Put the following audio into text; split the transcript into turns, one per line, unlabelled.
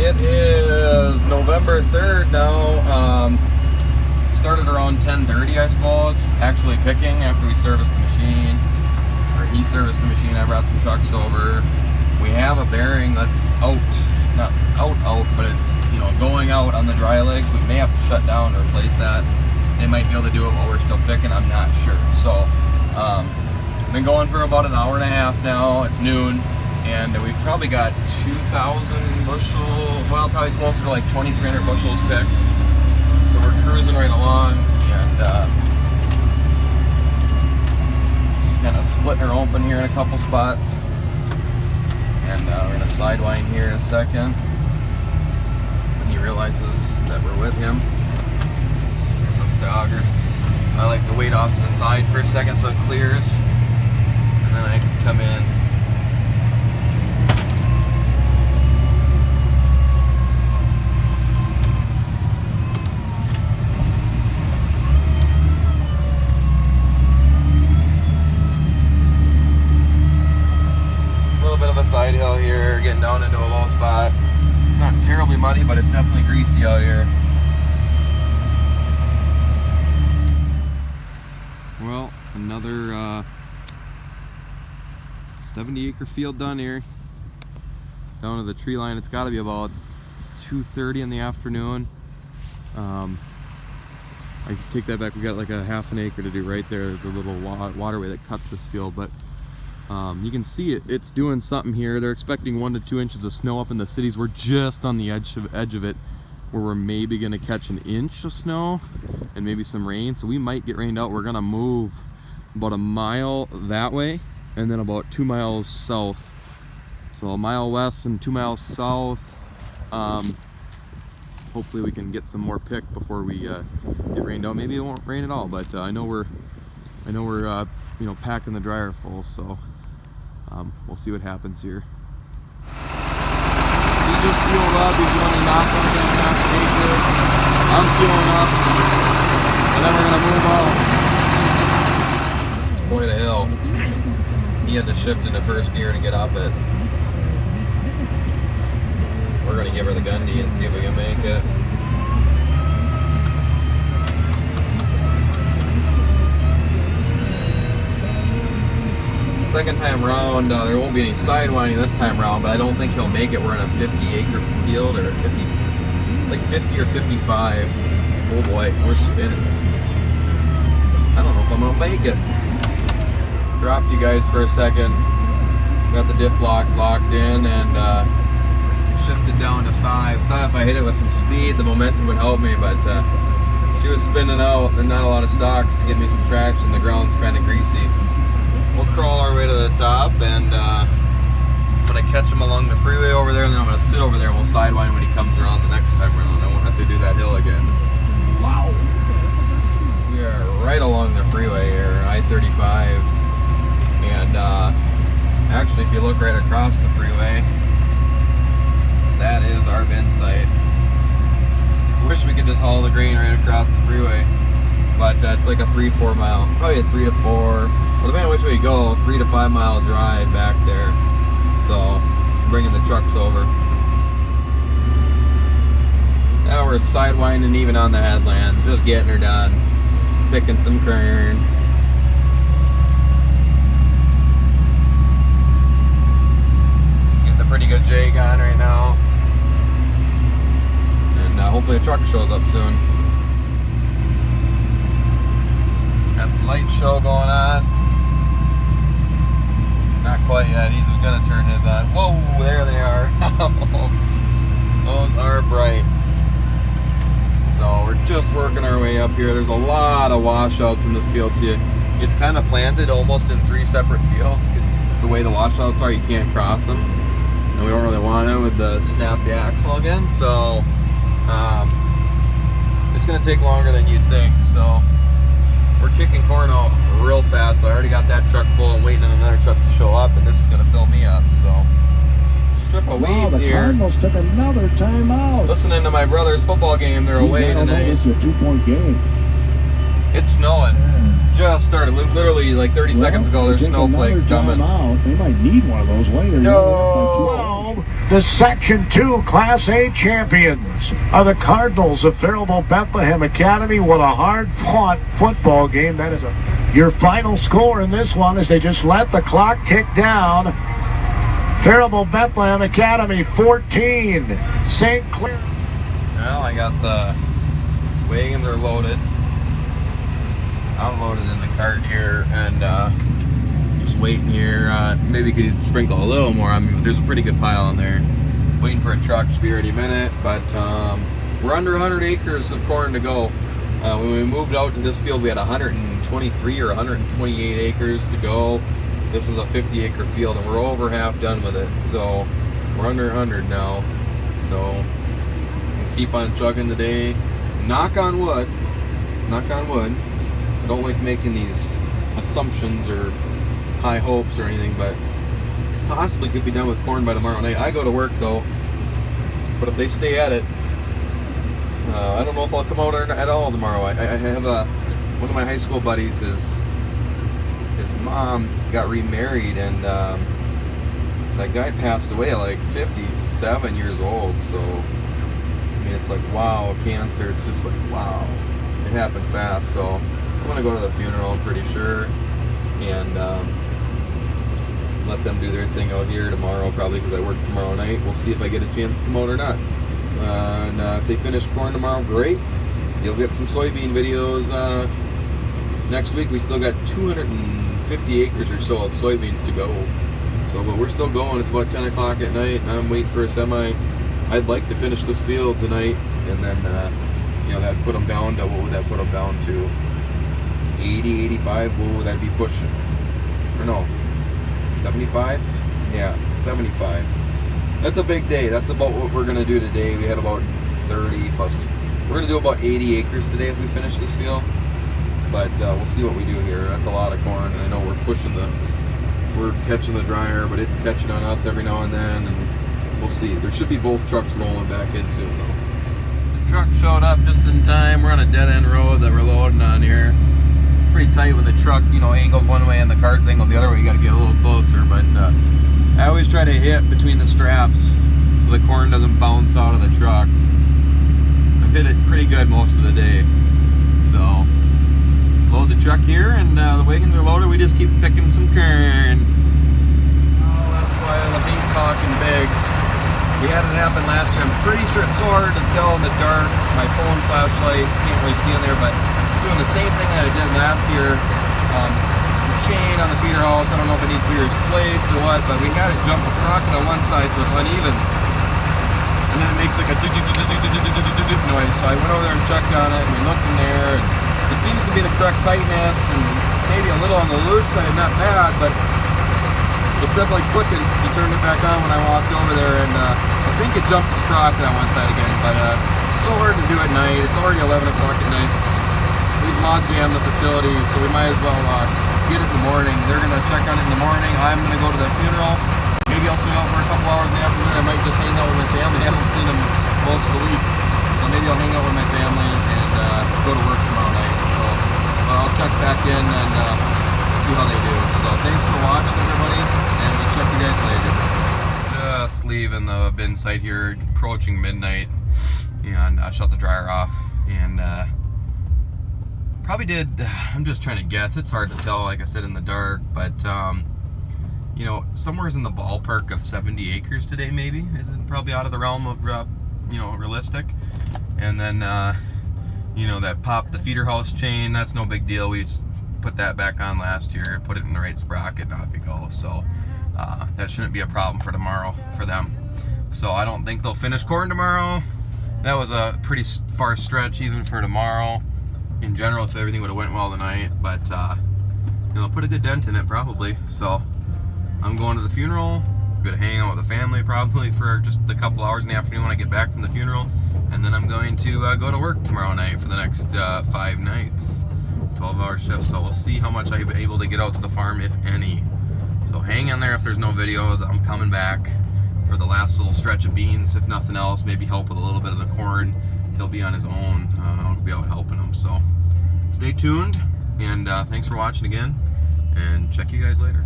It is November 3rd now. Started around 10:30, I suppose, actually picking after we serviced the machine. Or he serviced the machine, I brought some trucks over. We have a bearing that's out, not out, but it's, going out on the dry legs. We may have to shut down to replace that. They might be able to do it while we're still picking, I'm not sure. So, been going for about an hour and a half now. It's noon, and we've probably got 2,000 bushel, well, probably closer to like 2,300 bushels picked. So we're cruising right along, and just kind of splitting her open here in a couple spots. And we're gonna sidewind here in a second. And he realizes that we're with him. Here comes the auger. I like to wait off to the side for a second so it clears, and then I can come in. Side hill here, getting down into a low spot. It's not terribly muddy, but it's definitely greasy out here. Well, another 70-acre field done here. Down to the tree line. It's got to be about 2:30 in the afternoon. I take that back. We got like a half an acre to do right there. There's a little waterway that cuts this field, but you can see it's doing something here. They're expecting 1 to 2 inches of snow up in the cities. We're just on the edge of it, where we're maybe going to catch an inch of snow and maybe some rain. So we might get rained out. We're going to move about a mile that way and then about 2 miles south. So a mile west and 2 miles south. Hopefully we can get some more pick before we get rained out. Maybe it won't rain at all, but I know we're packing the dryer full, so we'll see what happens here. He just fueled up. He's running off on the half acre. I'm fueling up, and then we're gonna move out. It's quite a hill. He had to shift into first gear to get up it. We're gonna give her the Gundy and see if we can make it. Second time round, there won't be any sidewinding this time round, but I don't think he'll make it. We're in a 50-acre field, or 50, it's like 50 or 55. Oh boy, we're spinning. I don't know if I'm gonna make it. Dropped you guys for a second. Got the diff locked in, and shifted down to 5. Thought if I hit it with some speed, the momentum would help me, but she was spinning out. There's not a lot of stocks to give me some traction. The ground's kind of greasy. We'll crawl our way to the top, and I'm going to catch him along the freeway over there, and then I'm going to sit over there and we'll sidewind when he comes around the next time around. I won't have to do that hill again. Wow! We are right along the freeway here, I-35, and actually if you look right across the freeway, that is our bin site. Wish we could just haul the grain right across the freeway, but it's like a 3-4 mile, probably a 3 to 4. Well, depending on which way you go, 3 to 5 mile drive back there. So, bringing the trucks over. Now we're sidewinding even on the headland, just getting her done. Picking some kern. Getting a pretty good jig on right now. And hopefully the truck shows up soon. Got the light show going on. Not quite yet. He's gonna turn his on. Whoa, there they are. Those are bright. So we're just working our way up here. There's a lot of washouts in this field too. It's kind of planted almost in 3 separate fields because the way the washouts are, you can't cross them. And we don't really want to with the snap the axle again. So it's gonna take longer than you'd think. So we're kicking corn out real fast. So I already got that truck full and waiting on another truck to show up, and this is gonna fill me up. So strip of weeds here.
Cardinals took another timeout.
Listening to my brother's football game. They're away tonight.
It's a 2-point game.
It's snowing. Just started. Literally like 30 seconds ago. There's snowflakes coming.
They might need one of those later.
No.
The Section 2 Class A champions are the Cardinals of Faribault Bethlehem Academy. What a hard-fought football game. That is your final score in this one as they just let the clock tick down. Faribault Bethlehem Academy 14, St. Clair.
Well, I got the wagons are loaded. I'm loaded in the cart here, and just waiting here. Maybe could sprinkle a little more on me, but there's a pretty good pile in there. Waiting for a truck, should be ready in a minute, but we're under 100 acres of corn to go. When we moved out to this field, we had 123 or 128 acres to go. This is a 50-acre field, and we're over half done with it. So we're under 100 now. So we'll keep on chugging today. Knock on wood. Knock on wood. I don't like making these assumptions or high hopes or anything, but possibly could be done with corn by tomorrow night. I go to work though, but if they stay at it, I don't know if I'll come out at all tomorrow. I have one of my high school buddies, his mom got remarried, and that guy passed away at like 57 years old. So I mean, it's like, wow, cancer. It's just like, wow, it happened fast. So I'm gonna go to the funeral, I'm pretty sure, and let them do their thing out here tomorrow, probably because I work tomorrow night. We'll see if I get a chance to come out or not. And if they finish corn tomorrow, great. You'll get some soybean videos next week. We still got 250 acres or so of soybeans to go. So, but we're still going. It's about 10 o'clock at night. I'm waiting for a semi. I'd like to finish this field tonight, and then that'd put them down to, what would that put them down to? 80, 85. What would that be pushing? Or no? 75? Yeah, 75. That's a big day. That's about what we're gonna do today. We had about 30 plus. We're gonna do about 80 acres today if we finish this field. But we'll see what we do here. That's a lot of corn, and I know we're catching the dryer, but it's catching on us every now and then, and we'll see. There should be both trucks rolling back in soon though. The truck showed up just in time. We're on a dead end road that we're loading on here. Pretty tight when the truck, angles one way and the cart's angled the other way. You got to get a little closer, but I always try to hit between the straps so the corn doesn't bounce out of the truck. I've hit it pretty good most of the day. So load the truck here, and the wagons are loaded. We just keep picking some corn. Oh, that's why the paint talking big. We had it happen last year. I'm pretty sure it's so hard to tell in the dark. My phone flashlight, can't really see in there, but doing the same thing that I did last year. The chain on the feeder house, I don't know if it needs to be replaced or what, but we had it jump the sprocket on one side so it's uneven. And then it makes like a noise. So I went over there and checked on it, and we looked in there, and it seems to be the correct tightness, and maybe a little on the loose side, not bad, but it's definitely clicking. He turned it back on when I walked over there, and I think it jumped the sprocket on one side again, but it's so hard to do at night. It's already 11 o'clock at night. We've log jammed the facility, so we might as well get it in the morning. They're going to check on it in the morning. I'm going to go to the funeral. Maybe I'll swing out for a couple hours in the afternoon. I might just hang out with my family. I haven't seen them most of the week, so maybe I'll hang out with my family and go to work tomorrow night. So I'll check back in and see how they do. So thanks for watching, everybody, and we'll check you guys later. Just leaving the bin site here, approaching midnight, and I shut the dryer off, and probably did, I'm just trying to guess, it's hard to tell, like I said, in the dark, but somewhere's in the ballpark of 70 acres today, maybe. Is it probably out of the realm of realistic? And then that popped the feeder house chain. That's no big deal. We just put that back on last year, put it in the right sprocket, and off it goes. So that shouldn't be a problem for tomorrow for them. So I don't think they'll finish corn tomorrow. That was a pretty far stretch even for tomorrow. In general, if everything would have went well tonight, but put a good dent in it probably. So I'm going to the funeral. I'm gonna hang out with the family probably for just a couple hours in the afternoon when I get back from the funeral, and then I'm going to go to work tomorrow night for the next 5 nights, 12-hour shifts. So we'll see how much I'm able to get out to the farm, if any. So hang in there if there's no videos. I'm coming back for the last little stretch of beans, if nothing else. Maybe help with a little bit of the corn. He'll be on his own. I'll be out helping him. So stay tuned, and thanks for watching again, and check you guys later.